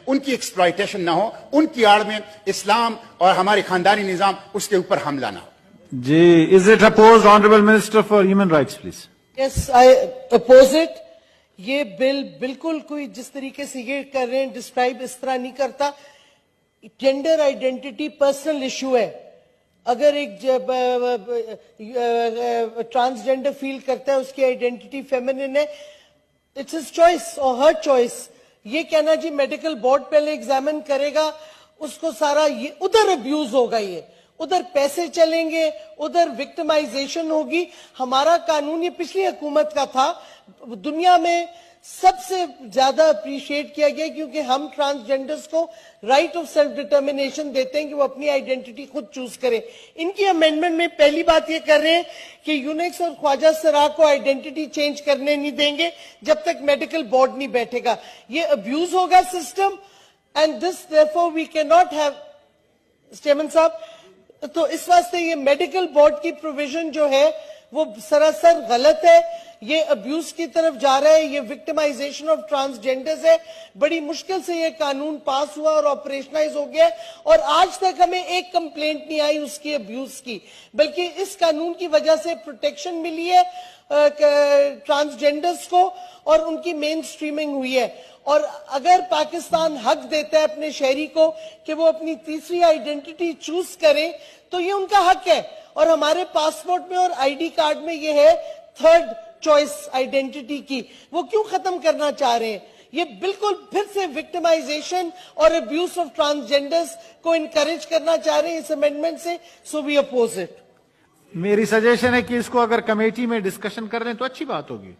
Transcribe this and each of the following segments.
ان کی ایکسپلائٹیشن نہ ہو, ان کی آڑ میں اسلام اور ہمارے خاندانی نظام اس کے اوپر حملہ نہ ہو. جی, is it opposed honourable minister for human rights please. Yes, I oppose it. یہ بل بالکل کوئی جس طریقے سے یہ کر رہے ہیں ڈسکرائب اس طرح نہیں کرتا. جینڈر آئیڈینٹی پرسنل ایشو ہے. اگر ایک ٹرانسجینڈر فیل کرتا ہے اس کی آئیڈینٹی فیمنن ہے, اٹس ہز چوائس اور ہر چوائس. یہ کہنا جی میڈیکل بورڈ پہلے ایگزامن کرے گا, اس کو سارا یہ ادھر ابیوز ہوگا, یہ ادھر پیسے چلیں گے, ادھر وکٹمائزیشن ہوگی. ہمارا قانون یہ پچھلی حکومت کا تھا, دنیا میں سب سے زیادہ اپریشیٹ کیا گیا کیونکہ ہم ٹرانسجینڈرز کو رائٹ آف سیلف ڈٹرمنیشن دیتے ہیں کہ وہ اپنی آئیڈینٹی خود چوز کریں. ان کی امینڈمنٹ میں پہلی بات یہ کر رہے ہیں کہ یونیکس اور خواجہ سرا کو آئیڈینٹی چینج کرنے نہیں دیں گے جب تک میڈیکل بورڈ نہیں بیٹھے گا. یہ ابیوز ہوگا system, and this therefore we cannot have. Chairman صاحب, تو اس واسطے یہ میڈیکل بورڈ کی پروویژن جو ہے وہ سراسر غلط ہے. یہ ابیوز کی طرف جا رہا ہے, یہ وکٹمائزیشن آف ٹرانسجینڈرز ہے. بڑی مشکل سے یہ قانون پاس ہوا اور آپریشنائز ہو گیا, اور آج تک ہمیں ایک کمپلینٹ نہیں آئی اس کی ابیوز کی, بلکہ اس قانون کی وجہ سے پروٹیکشن ملی ہے ٹرانسجینڈرز کو اور ان کی مین سٹریمنگ ہوئی ہے. اور اگر پاکستان حق دیتا ہے اپنے شہری کو کہ وہ اپنی تیسری آئیڈینٹی چوز کریں تو یہ ان کا حق ہے, اور ہمارے پاسپورٹ میں اور آئی ڈی کارڈ میں یہ ہے تھرڈ چوائس آئیڈینٹی کی. وہ کیوں ختم کرنا چاہ رہے ہیں؟ یہ بالکل پھر سے وکٹمائزیشن اور ابیوز آف ٹرانسجینڈرز کو انکریج کرنا چاہ رہے ہیں اس امینڈمنٹ سے. سو وی اپوز اٹ. میری سجیشن ہے کہ اس کو اگر کمیٹی میں ڈسکشن کر رہے ہیں تو اچھی بات ہوگی.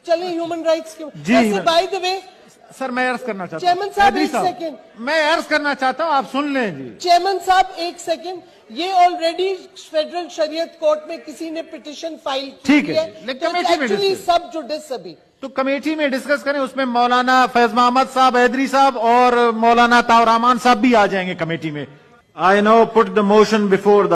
چلیں ہیومن رائٹس کے جی, بائی دا وے سر میں عرض کرنا چاہتا چیئرمین صاحب ایک سیکنڈ, میں عرض کرنا چاہتا ہوں, آپ سن لیں. جی چیئرمین صاحب ایک سیکنڈ, یہ آلریڈی فیڈرل شریعت کورٹ میں کسی نے پٹیشن فائل کی ہے, ایکچولی سب جوڈس ابھی تو کمیٹی میں ڈسکس کریں. اس میں مولانا فیض محمد صاحب, حیدری صاحب اور مولانا طاہر رحمان صاحب بھی آ جائیں گے کمیٹی میں. I now put the motion before the